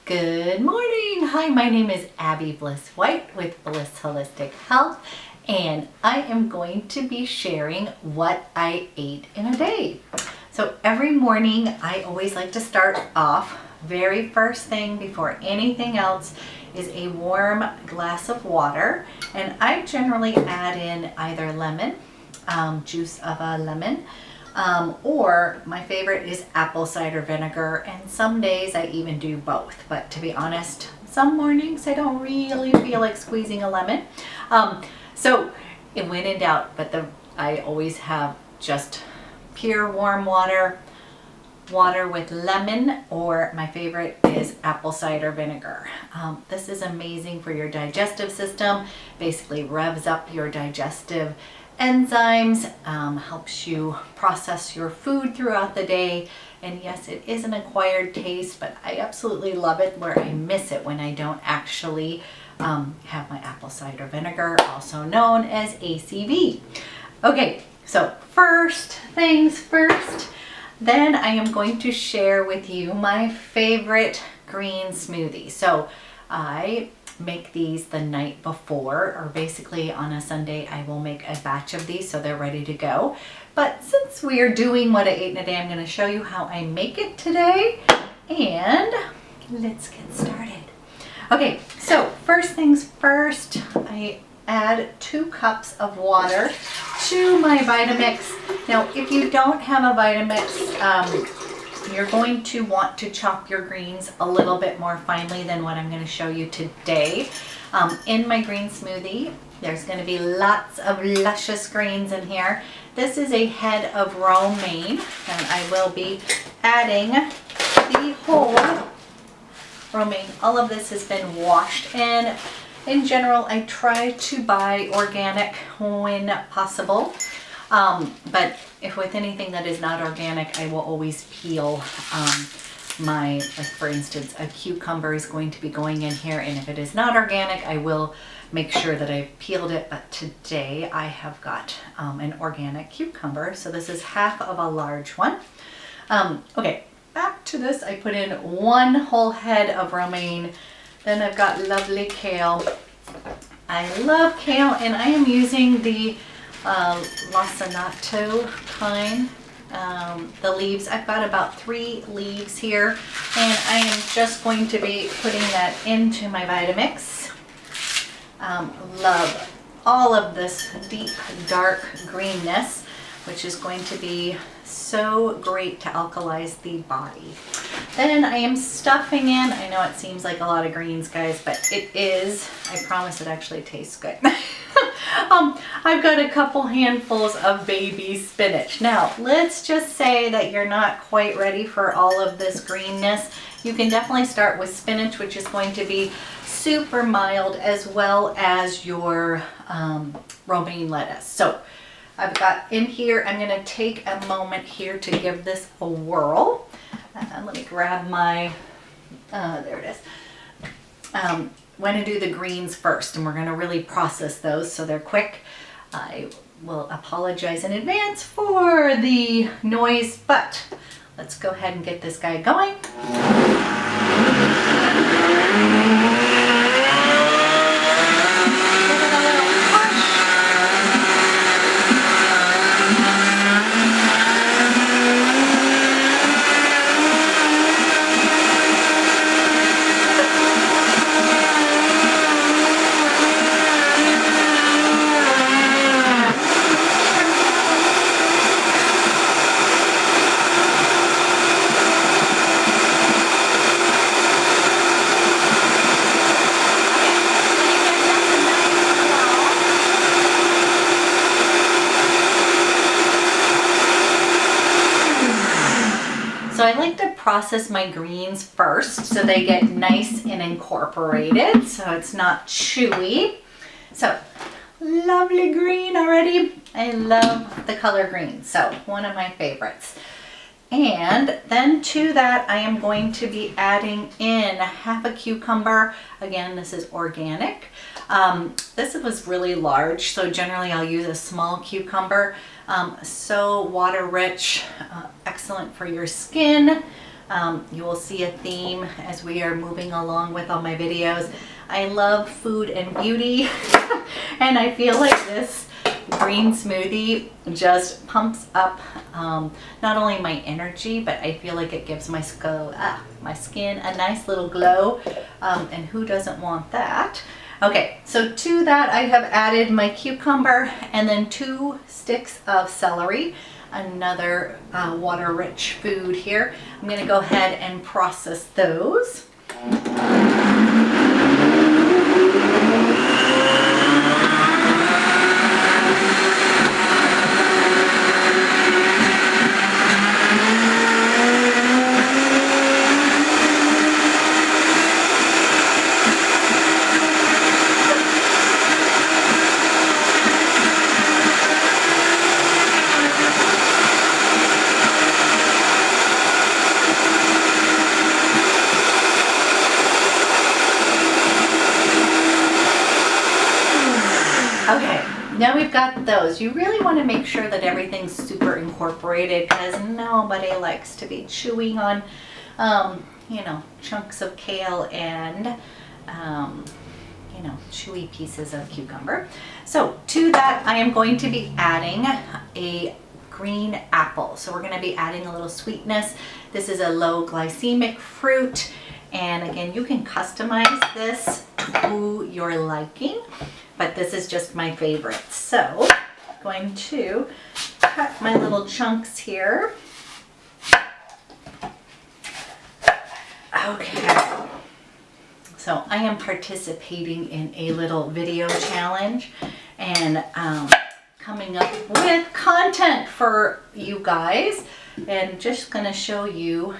Good morning. Hi, my name is Abby Bliss White with Bliss Holistic Health, and I am going to be sharing what I ate in a day. So every morning I always like to start off, very first thing before anything else is a warm glass of water, and I generally add in either lemon, juice of a lemon, or my favorite is apple cider vinegar, and some days I even do both. But to be honest, some mornings I don't really feel like squeezing a lemon. So when in doubt, I always have just pure warm water with lemon, or my favorite is apple cider vinegar. This is amazing for your digestive system, basically revs up your digestive enzymes, helps you process your food throughout the day. And yes, it is an acquired taste, but I absolutely love it, where I miss it when I don't actually have my apple cider vinegar, also known as ACV. Okay, so first things first, then I am going to share with you my favorite green smoothie. So I make these the night before, or basically on a Sunday I will make a batch of these so they're ready to go. But since we are doing what I ate in a day, I'm going to show you how I make it today, and let's get started. Okay, so first things first, I add 2 cups of water to my Vitamix. Now, if you don't have a Vitamix, you're going to want to chop your greens a little bit more finely than what I'm going to show you today. In my green smoothie, there's going to be lots of luscious greens in here. This is a head of romaine, and I will be adding the whole romaine. All of this has been washed, and in general, I try to buy organic when possible. But if with anything that is not organic, I will always peel like for instance, a cucumber is going to be going in here, and if it is not organic, I will make sure that I've peeled it. But today I have got an organic cucumber, so this is half of a large one. Okay, back to this. I put in 1 whole head of romaine. Then I've got lovely kale. I love kale, and I am using the lacinato kind. The leaves, I've got about 3 leaves here, and I am just going to be putting that into my Vitamix. Love all of this deep dark greenness, which is going to be so great to alkalize the body. Then I am stuffing in, I know it seems like a lot of greens, guys, but it is, I promise it actually tastes good. I've got a couple handfuls of baby spinach. Now, let's just say that you're not quite ready for all of this greenness. You can definitely start with spinach, which is going to be super mild, as well as your romaine lettuce. So I've got in here, I'm going to take a moment here to give this a whirl. Let me grab my, there it is. I'm going to do the greens first, and we're going to really process those so they're quick. I will apologize in advance for the noise, but let's go ahead and get this guy going. So I like to process my greens first so they get nice and incorporated, so it's not chewy. So lovely green already. I love the color green, so one of my favorites. And then to that, I am going to be adding in half a cucumber. Again, this is organic. This was really large, so generally I'll use a small cucumber. So water rich, excellent for your skin. You will see a theme as we are moving along with all my videos. I love food and beauty and I feel like this green smoothie just pumps up not only my energy, but I feel like it gives my skin a nice little glow, and who doesn't want that? Okay, so to that I have added my cucumber and then 2 sticks of celery, another water-rich food here. I'm going to go ahead and process those. Okay, now we've got those. You really want to make sure that everything's super incorporated because nobody likes to be chewing on, you know, chunks of kale and, you know, chewy pieces of cucumber. So to that, I am going to be adding a green apple. So we're going to be adding a little sweetness. This is a low glycemic fruit. And again, you can customize this to your liking, but this is just my favorite. So I'm going to cut my little chunks here. Okay. So I am participating in a little video challenge and coming up with content for you guys, and just going to show you.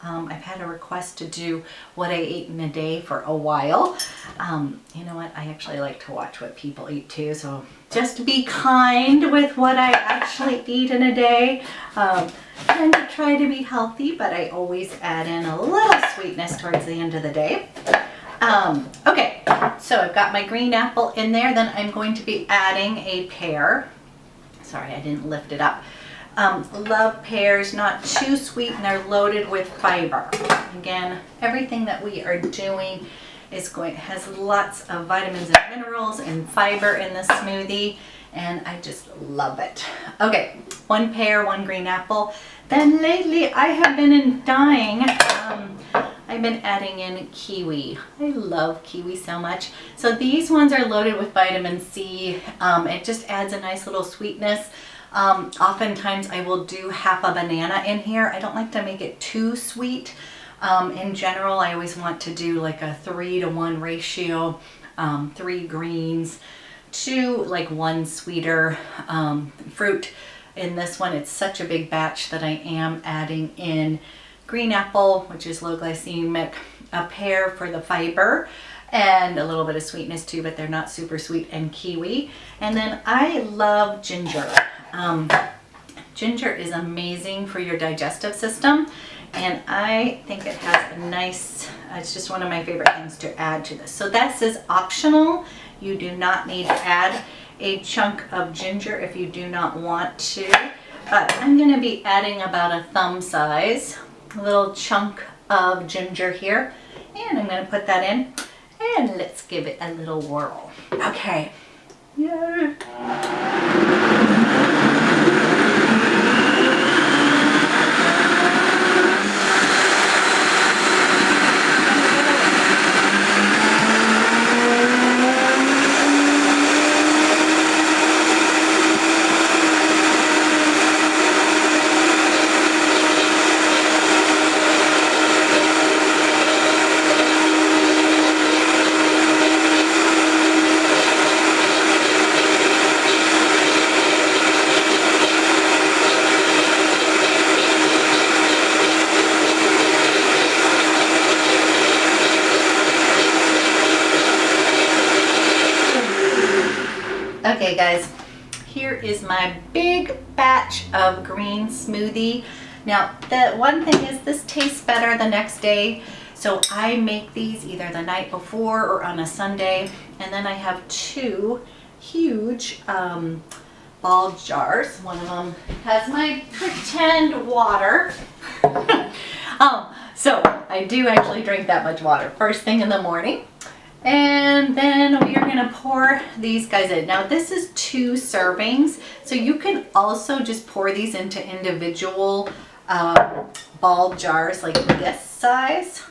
I've had a request to do what I ate in a day for a while. You know what? I actually like to watch what people eat too. So just be kind with what I actually eat in a day. And to try to be healthy, but I always add in a little sweetness towards the end of the day. Okay, so I've got my green apple in there. Then I'm going to be adding a pear. Sorry, I didn't lift it up. Love pears, not too sweet, and they're loaded with fiber. Again, everything that we are doing has lots of vitamins and minerals and fiber in this smoothie, and I just love it. Okay, 1 pear, 1 green apple. Then lately I have been dying. I've been adding in kiwi. I love kiwi so much. So these ones are loaded with vitamin C. It just adds a nice little sweetness. Oftentimes I will do half a banana in here. I don't like to make it too sweet. In general, I always want to do like a 3-to-1 ratio, 3 greens to like 1 sweeter fruit. In this one, it's such a big batch that I am adding in green apple, which is low glycemic, a pear for the fiber, and a little bit of sweetness too, but they're not super sweet, and kiwi. And then I love ginger. Ginger is amazing for your digestive system, and I think it has a nice, it's just one of my favorite things to add to this. So this is optional. You do not need to add a chunk of ginger if you do not want to, but I'm going to be adding about a thumb size little chunk of ginger here, and I'm going to put that in, and let's give it a little whirl. Okay. Yeah. Okay guys, here is my big batch of green smoothie. Now the one thing is this tastes better the next day, so I make these either the night before or on a Sunday, and then I have 2 huge ball jars. One of them has my pretend water. So I do actually drink that much water first thing in the morning. And then we are gonna pour these guys in. Now this is 2 servings, so you can also just pour these into individual ball jars like this size.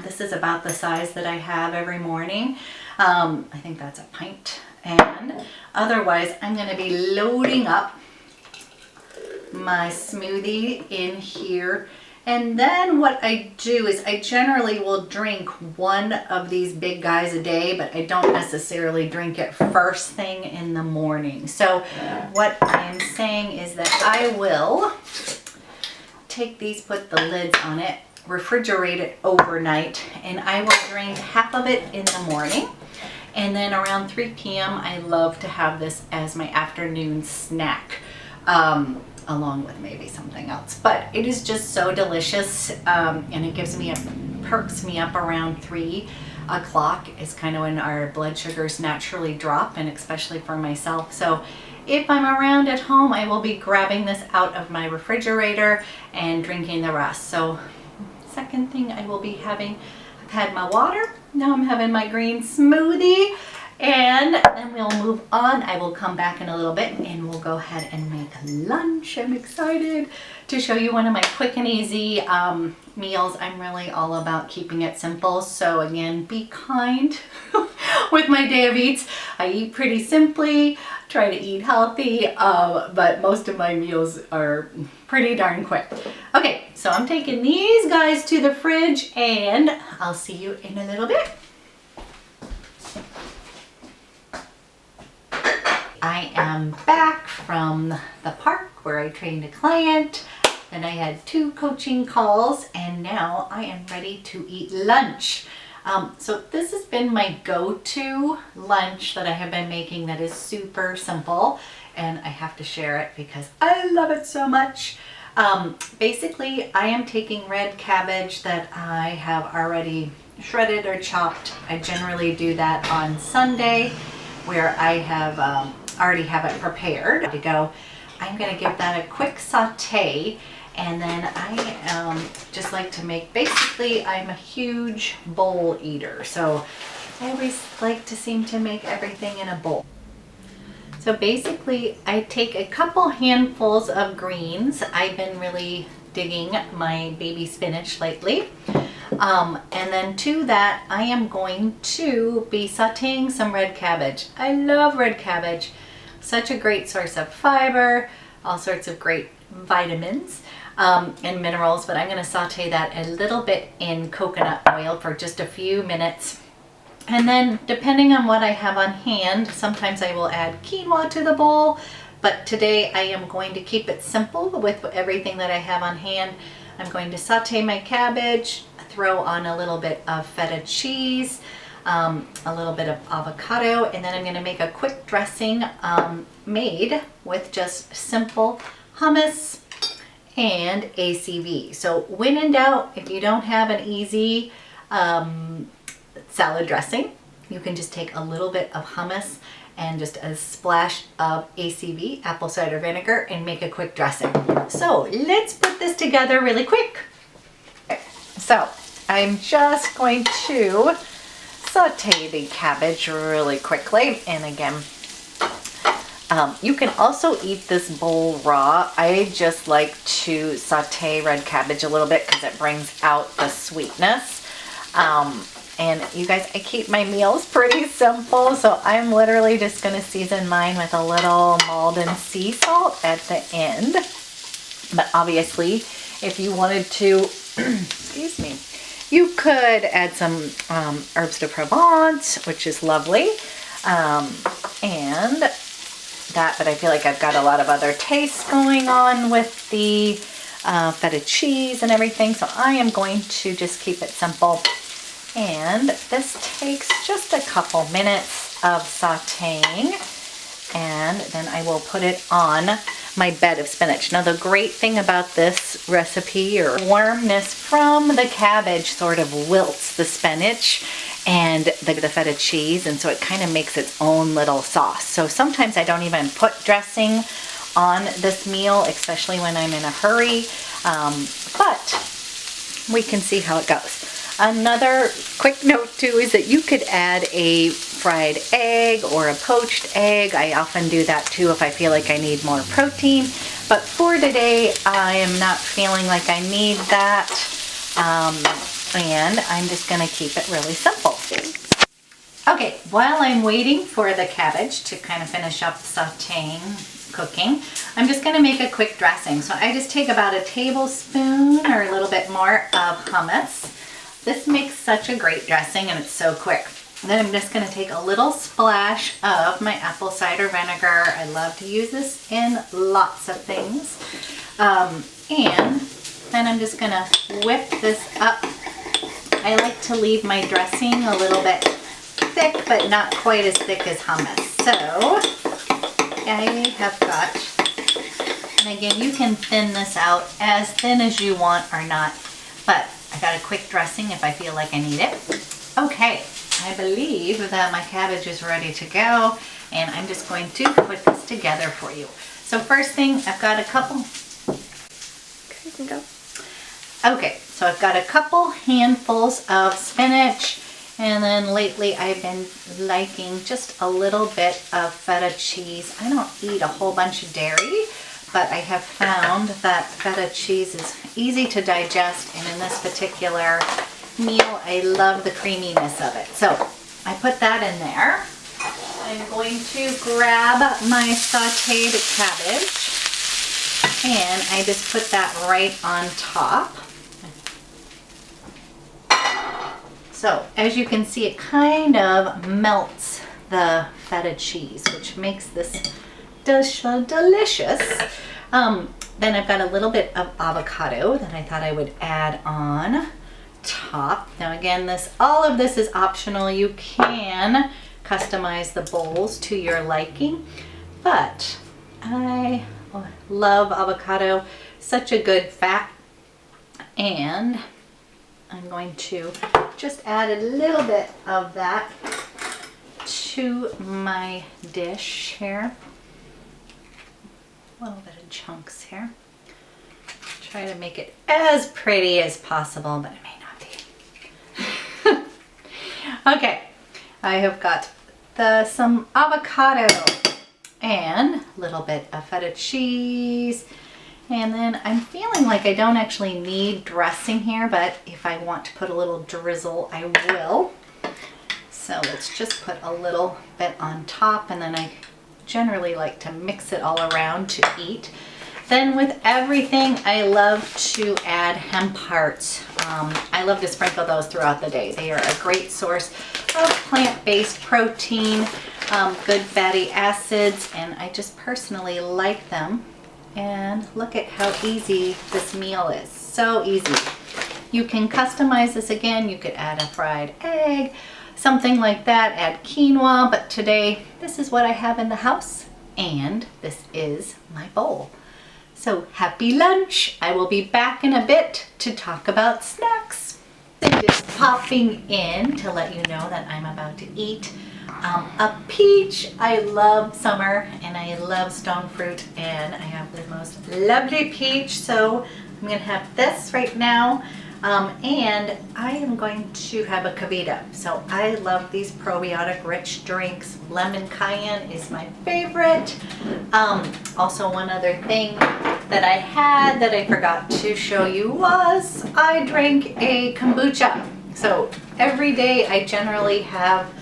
This is about the size that I have every morning. I think that's a pint. And otherwise, I'm gonna be loading up my smoothie in here. And then what I do is I generally will drink 1 of these big guys a day, but I don't necessarily drink it first thing in the morning. So what I'm saying is that I will take these, put the lids on it, refrigerate it overnight, and I will drink half of it in the morning. And then around 3 p.m. I love to have this as my afternoon snack. Along with maybe something else, but it is just so delicious, and it gives me perks me up around 3 o'clock is kind of when our blood sugars naturally drop, and especially for myself. So if I'm around at home, I will be grabbing this out of my refrigerator and drinking the rest. So second thing I will be having, I've had my water, now I'm having my green smoothie. And then we'll move on. I will come back in a little bit and we'll go ahead and make lunch. I'm excited to show you one of my quick and easy meals. I'm really all about keeping it simple. So again, be kind with my day of eats. I eat pretty simply, try to eat healthy, but most of my meals are pretty darn quick. Okay, so I'm taking these guys to the fridge and I'll see you in a little bit. I am back from the park where I trained a client, and I had 2 coaching calls, and now I am ready to eat lunch. So this has been my go-to lunch that I have been making that is super simple, and I have to share it because I love it so much. Basically, I am taking red cabbage that I have already shredded or chopped. I generally do that on Sunday, where I have already have it prepared to go. I'm going to give that a quick saute, and then I just like to make, basically I'm a huge bowl eater, so I always like to seem to make everything in a bowl. So basically I take a couple handfuls of greens. I've been really digging my baby spinach lately. And then to that, I am going to be sauteing some red cabbage. I love red cabbage. Such a great source of fiber, all sorts of great vitamins and minerals, but I'm going to saute that a little bit in coconut oil for just a few minutes. And then depending on what I have on hand, sometimes I will add quinoa to the bowl, but today I am going to keep it simple with everything that I have on hand. I'm going to saute my cabbage, throw on a little bit of feta cheese, a little bit of avocado, and then I'm going to make a quick dressing made with just simple hummus and ACV. So when in doubt, if you don't have an easy salad dressing, you can just take a little bit of hummus and just a splash of ACV, apple cider vinegar, and make a quick dressing. So let's put this together really quick. So I'm just going to saute the cabbage really quickly, and again, you can also eat this bowl raw. I just like to saute red cabbage a little bit because it brings out the sweetness. And you guys, I keep my meals pretty simple, so I'm literally just going to season mine with a little Maldon sea salt at the end. But obviously, if you wanted to, excuse me, you could add some herbs de Provence, which is lovely, and that, but I feel like I've got a lot of other tastes going on with the feta cheese and everything, so I am going to just keep it simple. And this takes just a couple minutes of sauteing, and then I will put it on my bed of spinach. Now the great thing about this recipe, or warmness from the cabbage sort of wilts the spinach and the feta cheese, and so it kind of makes its own little sauce. So sometimes I don't even put dressing on this meal, especially when I'm in a hurry, but we can see how it goes. Another quick note too is that you could add a fried egg or a poached egg. I often do that too if I feel like I need more protein. But for today, I am not feeling like I need that. And I'm just gonna keep it really simple. Okay, while I'm waiting for the cabbage to kind of finish up sauteing, cooking, I'm just gonna make a quick dressing. So I just take about a tablespoon or a little bit more of hummus. This makes such a great dressing and it's so quick. Then I'm just gonna take a little splash of my apple cider vinegar. I love to use this in lots of things. And then I'm just gonna whip this up. I like to leave my dressing a little bit thick, but not quite as thick as hummus. So I have got, and again, you can thin this out as thin as you want or not, but I got a quick dressing if I feel like I need it. Okay, I believe that my cabbage is ready to go, and I'm just going to put this together for you. So first thing, I've got a couple. Okay, you can go. Okay, so I've got a couple handfuls of spinach, and then lately I've been liking just a little bit of feta cheese. I don't eat a whole bunch of dairy, but I have found that feta cheese is easy to digest, and in this particular meal, I love the creaminess of it. So I put that in there. I'm going to grab my sauteed cabbage, and I just put that right on top. So as you can see, it kind of melts the feta cheese, which makes this delicious. Then I've got a little bit of avocado that I thought I would add on top. Now again, all of this is optional. You can customize the bowls to your liking, but I love avocado, such a good fat, and I'm going to just add a little bit of that to my dish here. A little bit of chunks here. Try to make it as pretty as possible, but it may not be. Okay, I have got some avocado and a little bit of feta cheese. And then I'm feeling like I don't actually need dressing here, but if I want to put a little drizzle, I will. So let's just put a little bit on top, and then I generally like to mix it all around to eat. Then with everything, I love to add hemp hearts. I love to sprinkle those throughout the day. They are a great source of plant-based protein, good fatty acids, and I just personally like them. And look at how easy this meal is. So easy. You can customize this again. You could add a fried egg, something like that, add quinoa, but today this is what I have in the house, and this is my bowl. So happy lunch. I will be back in a bit to talk about snacks. I'm just popping in to let you know that I'm about to eat a peach. I love summer and I love stone fruit, and I have the most lovely peach, so I'm gonna have this right now. And I am going to have a cavita. So I love these probiotic rich drinks. Lemon cayenne is my favorite. Also, one other thing that I had that I forgot to show you was I drank a kombucha. So every day I generally have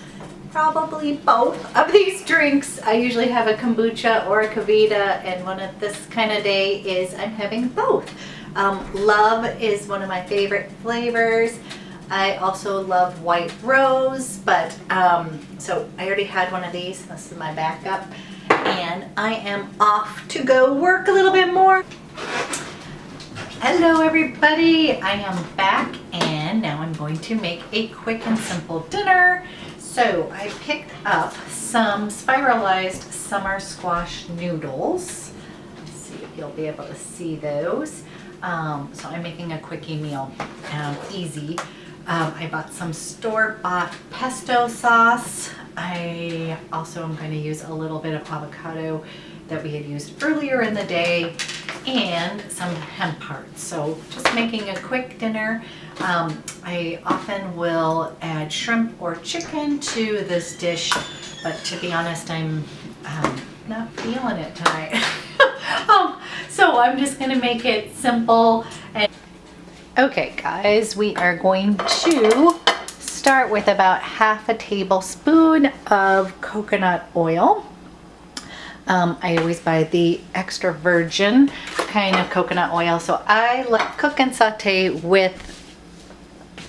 probably both of these drinks. I usually have a kombucha or a cavita, and one of this kind of day is I'm having both. Love is one of my favorite flavors. I also love white rose, but so I already had one of these. This is my backup, and I am off to go work a little bit more. Hello everybody, I am back, and now I'm going to make a quick and simple dinner. So I picked up some spiralized summer squash noodles. Let's see if you'll be able to see those. So I'm making a quickie meal, easy. I bought some store-bought pesto sauce. I also am going to use a little bit of avocado that we had used earlier in the day. and some hemp hearts. So just making a quick dinner. I often will add shrimp or chicken to this dish, but to be honest, I'm not feeling it tonight. So I'm just gonna make it simple. Okay guys, we are going to start with about half a tablespoon of coconut oil. I always buy the extra virgin kind of coconut oil. So I like cook and saute with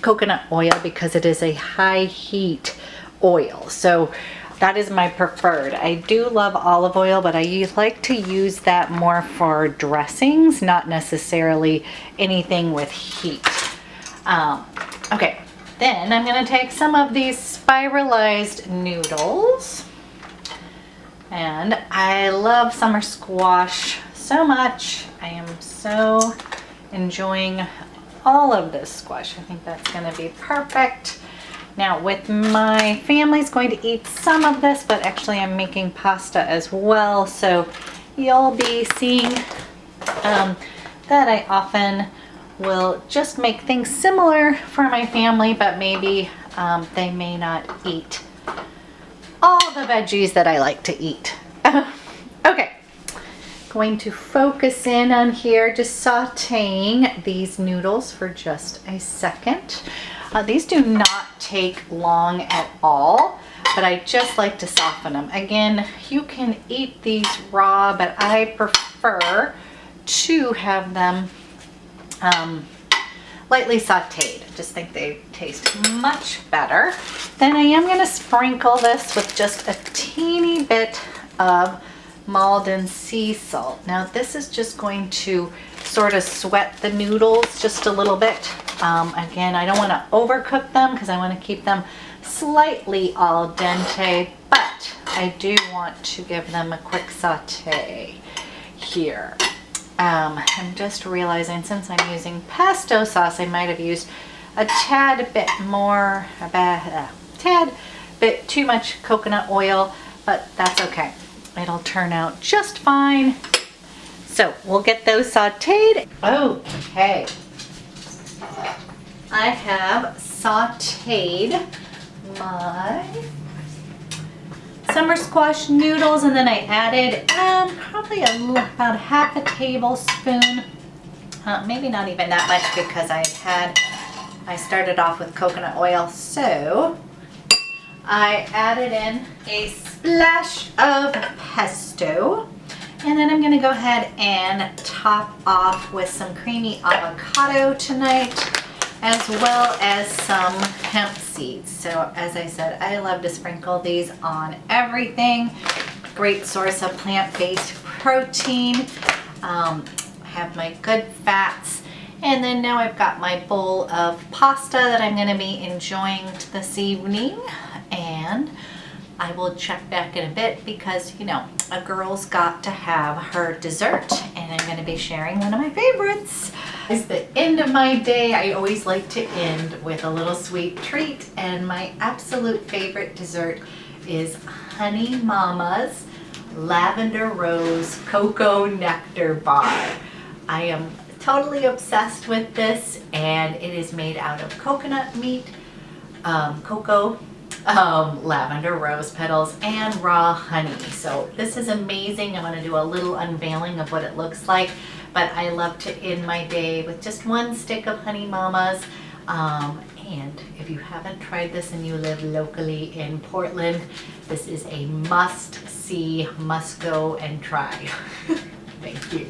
coconut oil because it is a high heat oil. So that is my preferred. I do love olive oil, but I like to use that more for dressings, not necessarily anything with heat. Okay, then I'm gonna take some of these spiralized noodles. And I love summer squash so much. I am so enjoying all of this squash. I think that's gonna be perfect. Now with my family's going to eat some of this, but actually I'm making pasta as well. So you'll be seeing that I often will just make things similar for my family, but maybe they may not eat all the veggies that I like to eat. Okay, going to focus in on here, just sauteing these noodles for just a second. These do not take long at all, but I just like to soften them. Again, you can eat these raw, but I prefer to have them lightly sauteed. I just think they taste much better. Then I am going to sprinkle this with just a teeny bit of Maldon sea salt. Now this is just going to sort of sweat the noodles just a little bit. Again, I don't want to overcook them because I want to keep them slightly al dente, but I do want to give them a quick saute here. I'm just realizing since I'm using pesto sauce, I might have used a tad bit more, tad bit too much coconut oil, but that's okay. It'll turn out just fine. So we'll get those sauteed. Okay. I have sauteed my summer squash noodles, and then I added probably about half a tablespoon, maybe not even that much because I started off with coconut oil. So I added in a splash of pesto, and then I'm going to go ahead and top off with some creamy avocado tonight, as well as some hemp seeds. So as I said, I love to sprinkle these on everything. Great source of plant-based protein. I have my good fats. And then now I've got my bowl of pasta that I'm going to be enjoying this evening. And I will check back in a bit because, you know, a girl's got to have her dessert, and I'm going to be sharing one of my favorites. It's the end of my day. I always like to end with a little sweet treat, and my absolute favorite dessert is Honey Mama's Lavender Rose Cocoa Nectar Bar. I am totally obsessed with this, and it is made out of coconut meat, cocoa, lavender rose petals, and raw honey. So this is amazing. I'm going to do a little unveiling of what it looks like, but I love to end my day with just one stick of Honey Mama's. And if you haven't tried this and you live locally in Portland, this is a must see, must go and try. Thank you.